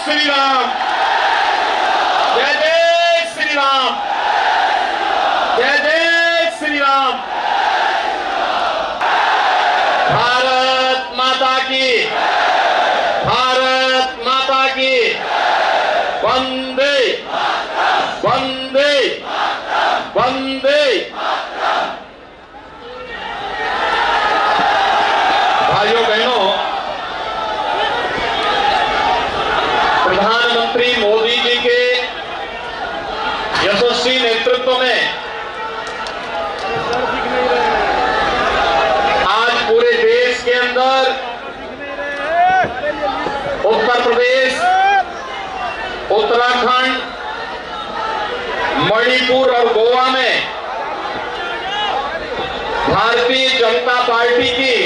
श्री राम, जय जय श्री राम, जय जय श्री राम। भारत माता की, भारत माता की, वंदे वंदे वंदे। भाइयों बहनों, प्रधानमंत्री मोदी जी के यशस्वी नेतृत्व में आज पूरे देश के अंदर उत्तर प्रदेश, उत्तराखंड, मणिपुर और गोवा में भारतीय जनता पार्टी की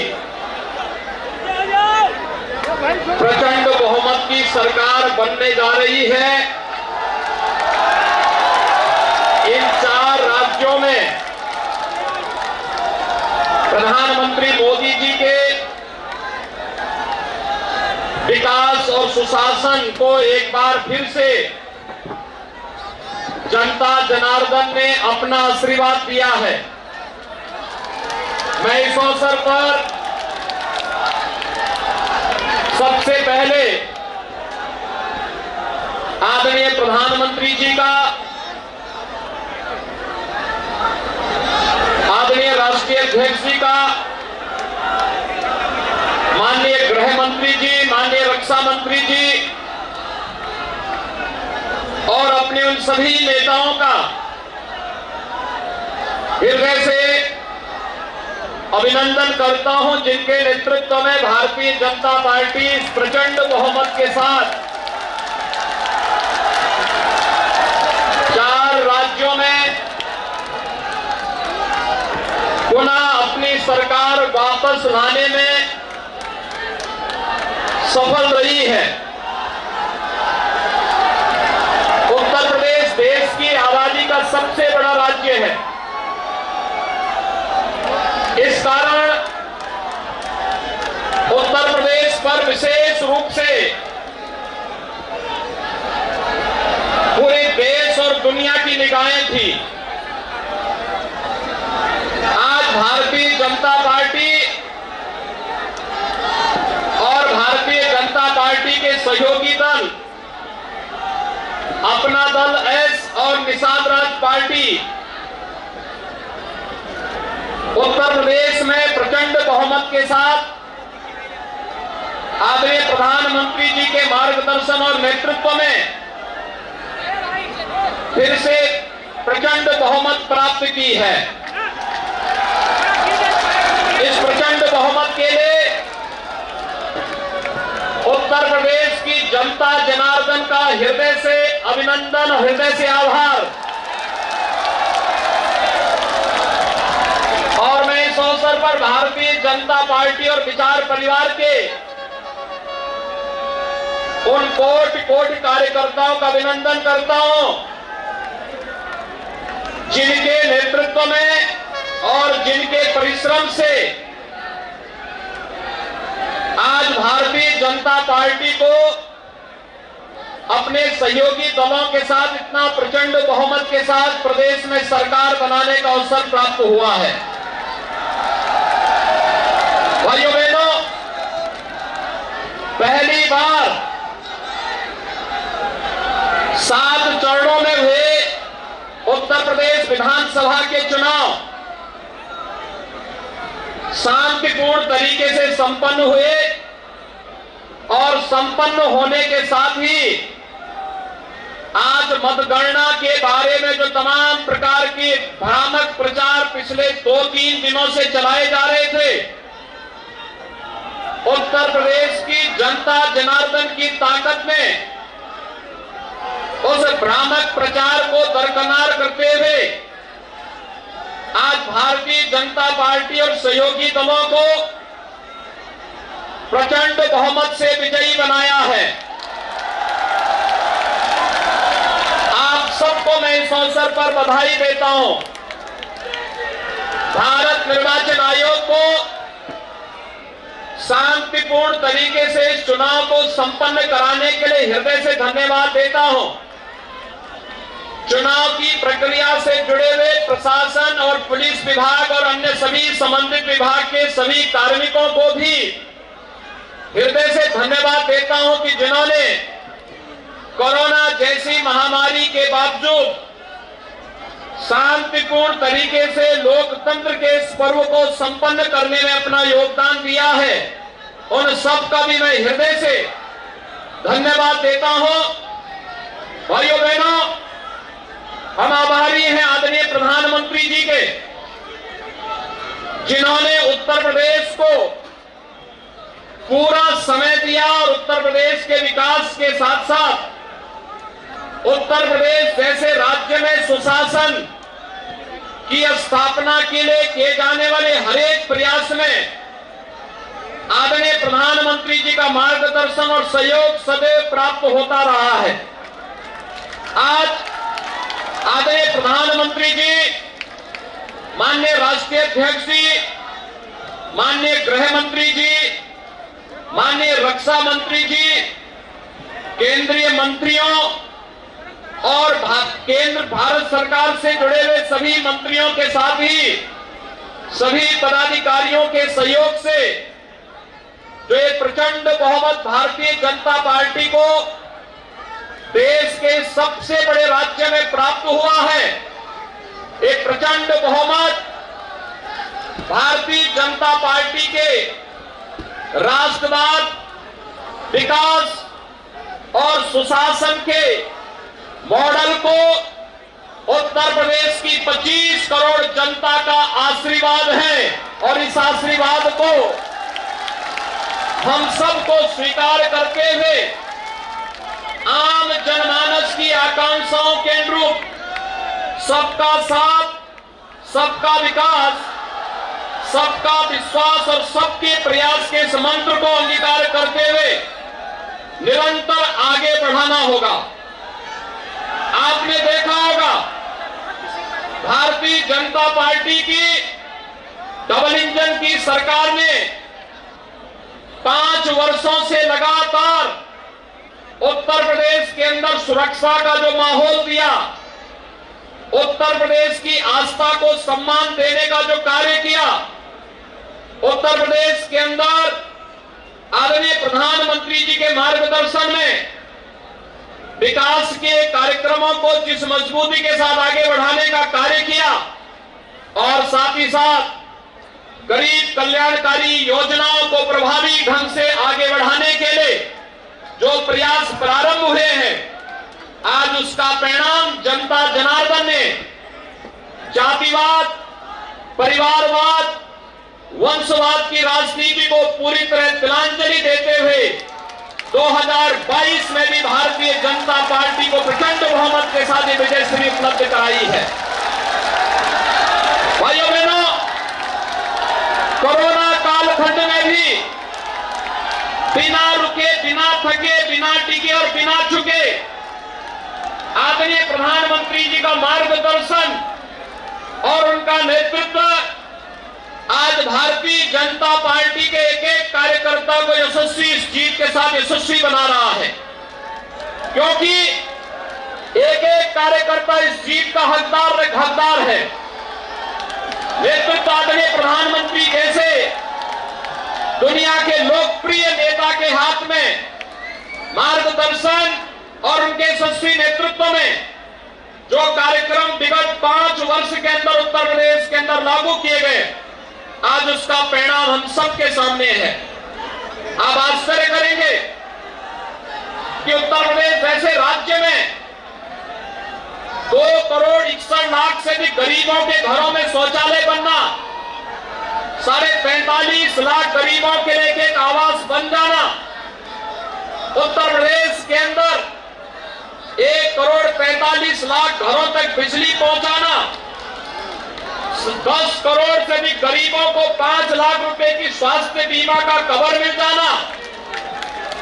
प्रचंड बहुमत की सरकार बनने जा रही है। इन 4 राज्यों में प्रधानमंत्री मोदी जी के विकास और सुशासन को एक बार फिर से जनता जनार्दन ने अपना आशीर्वाद दिया है। मैं इस अवसर पर सबसे पहले आदरणीय प्रधानमंत्री जी का, आदरणीय राष्ट्रीय अध्यक्ष जी का, माननीय गृह मंत्री जी, माननीय रक्षा मंत्री जी और अपने उन सभी नेताओं का हृदय से अभिनंदन करता हूं, जिनके नेतृत्व में भारतीय जनता पार्टी प्रचंड बहुमत के साथ 4 राज्यों में पुनः अपनी सरकार वापस लाने में सफल रही है। उत्तर प्रदेश देश की आबादी का सबसे बड़ा राज्य है। इस कारण उत्तर प्रदेश पर विशेष रूप से पूरे देश और दुनिया की निगाहें थी। आज भारतीय जनता पार्टी और भारतीय जनता पार्टी के सहयोगी दल, अपना दल एस और निषाद राज पार्टी उत्तर प्रदेश में प्रचंड बहुमत के साथ आदरणीय प्रधानमंत्री जी के मार्गदर्शन और नेतृत्व में फिर से प्रचंड बहुमत प्राप्त की है। इस प्रचंड बहुमत के लिए उत्तर प्रदेश की जनता जनार्दन का हृदय से अभिनंदन, हृदय से आभार। और मैं इस अवसर पर भारतीय जनता पार्टी और विचार परिवार के उन कोटि कार्यकर्ताओं का अभिनंदन करता हूं, जिनके नेतृत्व में और जिनके परिश्रम से आज भारतीय जनता पार्टी को अपने सहयोगी दलों के साथ इतना प्रचंड बहुमत के साथ प्रदेश में सरकार बनाने का अवसर प्राप्त हुआ है। भाइयों बहनों, पहली बार 7 चरणों में हुए उत्तर प्रदेश विधानसभा के चुनाव शांतिपूर्ण तरीके से संपन्न हुए और संपन्न होने के साथ ही आज मतगणना के बारे में जो तमाम प्रकार के भ्रामक प्रचार पिछले 2-3 दिनों से चलाए जा रहे थे, उत्तर प्रदेश की जनता जनार्दन की ताकत में उस भ्रामक प्रचार को दरकिनार करते हुए आज भारतीय जनता पार्टी और सहयोगी दलों को प्रचंड बहुमत से विजयी बनाया है। आप सबको मैं इस अवसर पर बधाई देता हूं। भारत निर्वाचन आयोग को शांतिपूर्ण तरीके से इस चुनाव को संपन्न कराने के लिए हृदय से धन्यवाद देता हूं। चुनाव की प्रक्रिया से जुड़े हुए प्रशासन और पुलिस विभाग और अन्य सभी संबंधित विभाग के सभी कार्मिकों को भी हृदय से धन्यवाद देता हूं कि जिन्होंने कोरोना जैसी महामारी के बावजूद शांतिपूर्ण तरीके से लोकतंत्र के इस पर्व को संपन्न करने में अपना योगदान दिया है। उन सब का भी मैं हृदय से धन्यवाद देता हूं। भाइयों बहनों, हम आभारी हैं आदरणीय प्रधानमंत्री जी के, जिन्होंने उत्तर प्रदेश को पूरा समय दिया और उत्तर प्रदेश के विकास के साथ साथ उत्तर प्रदेश जैसे राज्य में सुशासन की स्थापना के लिए किए जाने वाले हर एक प्रयास में आदरणीय प्रधानमंत्री जी का मार्गदर्शन और सहयोग सदैव प्राप्त होता रहा है। आज आदरणीय प्रधानमंत्री जी, माननीय राष्ट्रीय अध्यक्ष जी, माननीय गृह मंत्री जी, माननीय रक्षा मंत्री जी, केंद्रीय मंत्रियों और केंद्र भारत सरकार से जुड़े हुए सभी मंत्रियों के साथ ही सभी पदाधिकारियों के सहयोग से जो एक प्रचंड बहुमत भारतीय जनता पार्टी को देश के सबसे बड़े राज्य में प्राप्त हुआ है, एक प्रचंड बहुमत भारतीय जनता पार्टी के राष्ट्रवाद, विकास और सुशासन के मॉडल को उत्तर प्रदेश की 25 करोड़ जनता का आशीर्वाद है और इस आशीर्वाद को हम सबको स्वीकार करते हुए आम जनमानस की आकांक्षाओं के अनुरूप सबका साथ, सबका विकास, सबका विश्वास और सबके प्रयास के इस मंत्र को अंगीकार करते हुए निरंतर आगे बढ़ाना होगा। आपने देखा होगा भारतीय जनता पार्टी की डबल इंजन की सरकार ने 5 वर्षों से लगातार उत्तर प्रदेश के अंदर सुरक्षा का जो माहौल दिया, उत्तर प्रदेश की आस्था को सम्मान देने का जो कार्य किया, उत्तर प्रदेश के अंदर आदरणीय प्रधानमंत्री जी के मार्गदर्शन में विकास के कार्यक्रमों को जिस मजबूती के साथ आगे बढ़ाने का कार्य किया और साथ ही साथ गरीब कल्याणकारी योजनाओं को प्रभावी ढंग से आगे बढ़ाने के लिए जो प्रयास प्रारंभ हुए हैं, आज उसका परिणाम जनता जनार्दन ने जातिवाद, परिवारवाद, वंशवाद की राजनीति को पूरी तरह तिलांजलि देते हुए 2022 में भी भारतीय जनता पार्टी को प्रचंड बहुमत के साथ ये विजयश्री उपलब्ध कराई है। भाइयों बहनों, कोरोना कालखंड में भी बिना रुके, बिना थके, बिना टिके और बिना झुके आदरणीय प्रधानमंत्री जी का मार्गदर्शन और उनका नेतृत्व आज भारतीय जनता पार्टी के एक एक कार्यकर्ता को यशस्वी, इस जीत के साथ यशस्वी बना रहा है, क्योंकि एक एक कार्यकर्ता इस जीत का हकदार है। नेतृत्व आदरणीय प्रधानमंत्री जैसे दुनिया के लोकप्रिय नेता के हाथ में मार्गदर्शन और उनके यशस्वी नेतृत्व में जो कार्यक्रम विगत 5 वर्ष के अंदर उत्तर प्रदेश के अंदर लागू किए गए, आज उसका परिणाम हम सबके सामने है। आप आश्चर्य करेंगे कि उत्तर प्रदेश जैसे राज्य में 2 करोड़ 61 लाख से भी गरीबों के घरों में शौचालय बनना, 45.5 लाख गरीबों के लिए एक आवास बन जाना, उत्तर प्रदेश के अंदर 1 करोड़ 45 लाख घरों तक बिजली पहुंचाना, 10 करोड़ से भी गरीबों को 5 लाख रुपए की स्वास्थ्य बीमा का कवर मिल जाना,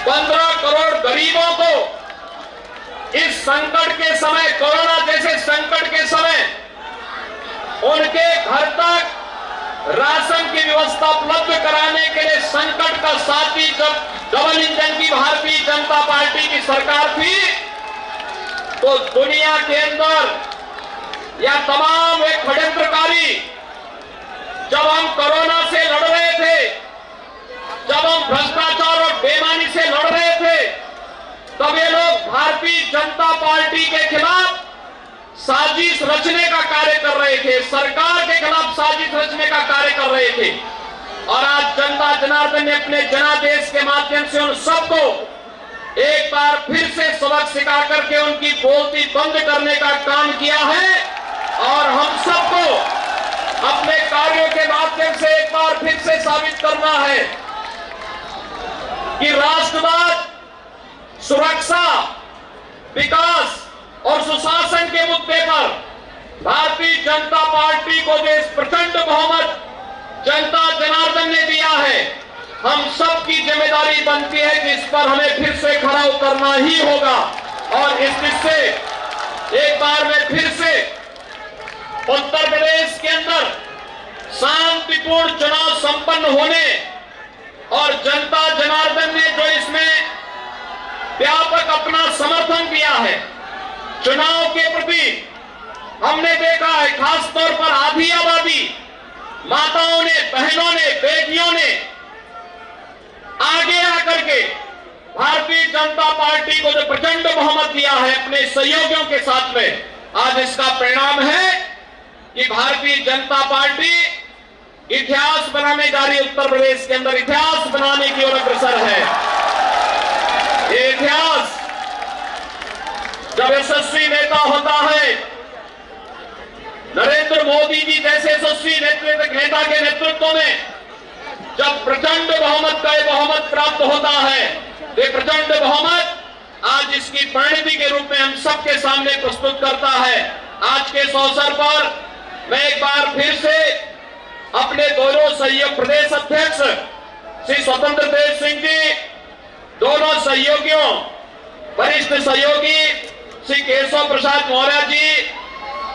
15 करोड़ गरीबों को इस संकट के समय, कोरोना जैसे संकट के समय उनके घर तक राशन की व्यवस्था उपलब्ध कराने के लिए संकट का साथी जब डबल इंजन की भारतीय जनता पार्टी की सरकार थी, तो दुनिया के अंदर या तमाम एक षड्यंत्रकारी जब हम कोरोना से लड़ रहे थे, जब हम भ्रष्टाचार और बेईमानी से लड़ रहे थे, तब ये लोग भारतीय जनता पार्टी के खिलाफ साजिश रचने का कार्य कर रहे थे, सरकार के खिलाफ साजिश रचने का कार्य कर रहे थे। और आज जनता जनार्दन ने अपने जनादेश के माध्यम से उन सबको एक बार फिर से सबक सिखा करके उनकी बोलती बंद करने का काम किया है। और हम सबको अपने कार्यों के माध्यम से एक बार फिर से साबित करना है कि राष्ट्रवाद, सुरक्षा, विकास और सुशासन के मुद्दे पर भारतीय जनता पार्टी को जो प्रचंड बहुमत जनता जनार्दन ने दिया है, हम सबकी जिम्मेदारी बनती है कि इस पर हमें फिर से खड़ा उतरना ही होगा। और इस से एक बार में फिर से उत्तर प्रदेश के अंदर शांतिपूर्ण चुनाव संपन्न होने और जनता जनार्दन ने जो इसमें व्यापक अपना समर्थन दिया है चुनाव के प्रति, हमने देखा है खास तौर पर आधी आबादी, माताओं ने, बहनों ने, बेटियों ने आगे आकर के भारतीय जनता पार्टी को जो प्रचंड बहुमत दिया है अपने सहयोगियों के साथ में, आज इसका परिणाम है कि भारतीय जनता पार्टी इतिहास बनाने जा रही, उत्तर प्रदेश के अंदर इतिहास बनाने की ओर अग्रसर है। ये इतिहास जब यशस्वी नेता होता है, नरेंद्र मोदी जी जैसे यशस्वी नेता के नेतृत्व में जब प्रचंड बहुमत का बहुमत प्राप्त होता है, ये प्रचंड बहुमत आज इसकी परिणति के रूप में हम सबके सामने प्रस्तुत करता है। आज के इस अवसर पर मैं एक बार फिर से अपने दोनों सहयोग प्रदेश अध्यक्ष श्री स्वतंत्र देव सिंह जी, दोनों सहयोगियों, वरिष्ठ सहयोगी श्री केशव प्रसाद मौर्य जी,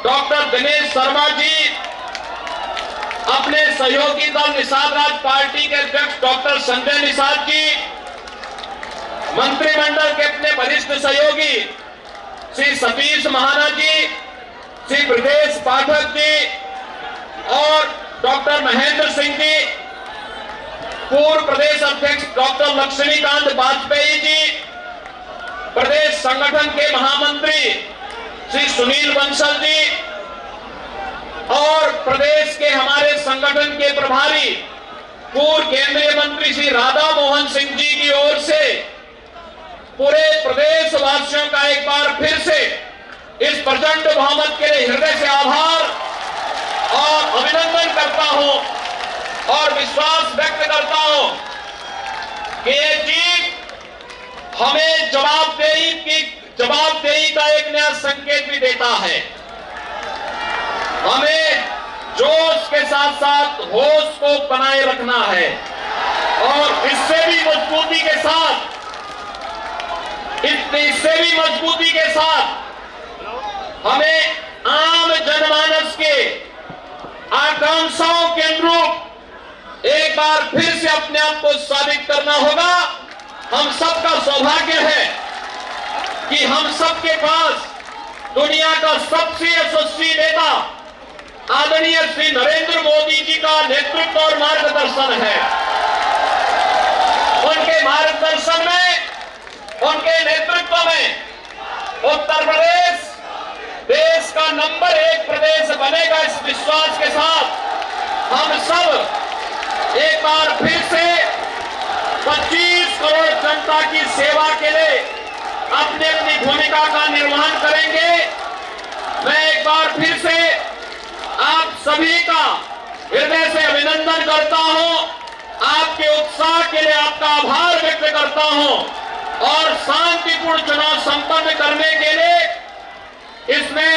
डॉक्टर दिनेश शर्मा जी, अपने सहयोगी दल निषाद राज पार्टी के अध्यक्ष डॉक्टर संजय निषाद जी, मंत्रिमंडल के अपने वरिष्ठ सहयोगी श्री सतीश महाना जी, श्री ब्रजेश पाठक जी और डॉक्टर महेंद्र सिंह जी, पूर्व प्रदेश अध्यक्ष डॉक्टर लक्ष्मीकांत वाजपेयी जी, प्रदेश संगठन के महामंत्री श्री सुनील बंसल जी और प्रदेश के हमारे संगठन के प्रभारी पूर्व केंद्रीय मंत्री श्री राधा मोहन सिंह जी की ओर से पूरे प्रदेश वासियों का एक बार फिर से इस प्रचंड बहुमत के लिए हृदय से आभार और अभिनंदन करता हूं और विश्वास व्यक्त करता हूं कि ये जीत हमें जवाबदेही का एक नया संकेत भी देता है। हमें जोश के साथ साथ होश को बनाए रखना है और इससे भी मजबूती के साथ हमें आम जनमानस के आकांक्षाओं के अनुरूप एक बार फिर से अपने आप को साबित करना होगा। हम सबका सौभाग्य है कि हम सबके पास दुनिया का सबसे यशस्वी नेता आदरणीय श्री नरेंद्र मोदी जी का नेतृत्व और मार्गदर्शन है। उनके मार्गदर्शन में, उनके नेतृत्व में उत्तर प्रदेश देश का नंबर 1 प्रदेश बनेगा। इस विश्वास के साथ हम सब एक बार फिर से 25 करोड़ जनता की सेवा के लिए अपनी अपनी भूमिका का निर्वहन करेंगे। मैं एक बार फिर से आप सभी का हृदय से अभिनंदन करता हूं, आपके उत्साह के लिए आपका आभार व्यक्त करता हूं और शांतिपूर्ण चुनाव संपन्न करने के लिए इसमें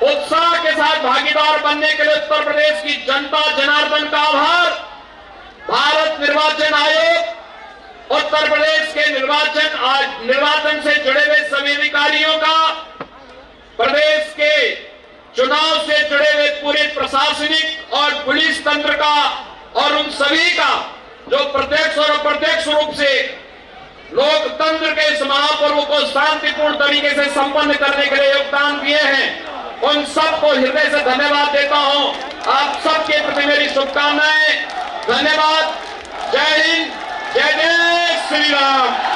उत्साह के साथ भागीदार बनने के लिए उत्तर प्रदेश की जनता जनार्दन का आभार, भारत निर्वाचन आयोग, उत्तर प्रदेश के निर्वाचन से जुड़े हुए सभी अधिकारियों का, प्रदेश के चुनाव से जुड़े हुए पूरे प्रशासनिक और पुलिस तंत्र का और उन सभी का जो प्रत्यक्ष और अप्रत्यक्ष रूप से लोकतंत्र के इस महापर्व को शांतिपूर्ण तरीके से संपन्न करने के लिए योगदान दिए हैं, उन सबको हृदय से धन्यवाद देता हूं। आप सबके प्रति मेरी शुभकामनाएं। धन्यवाद। जय हिंद, जय जय श्री राम।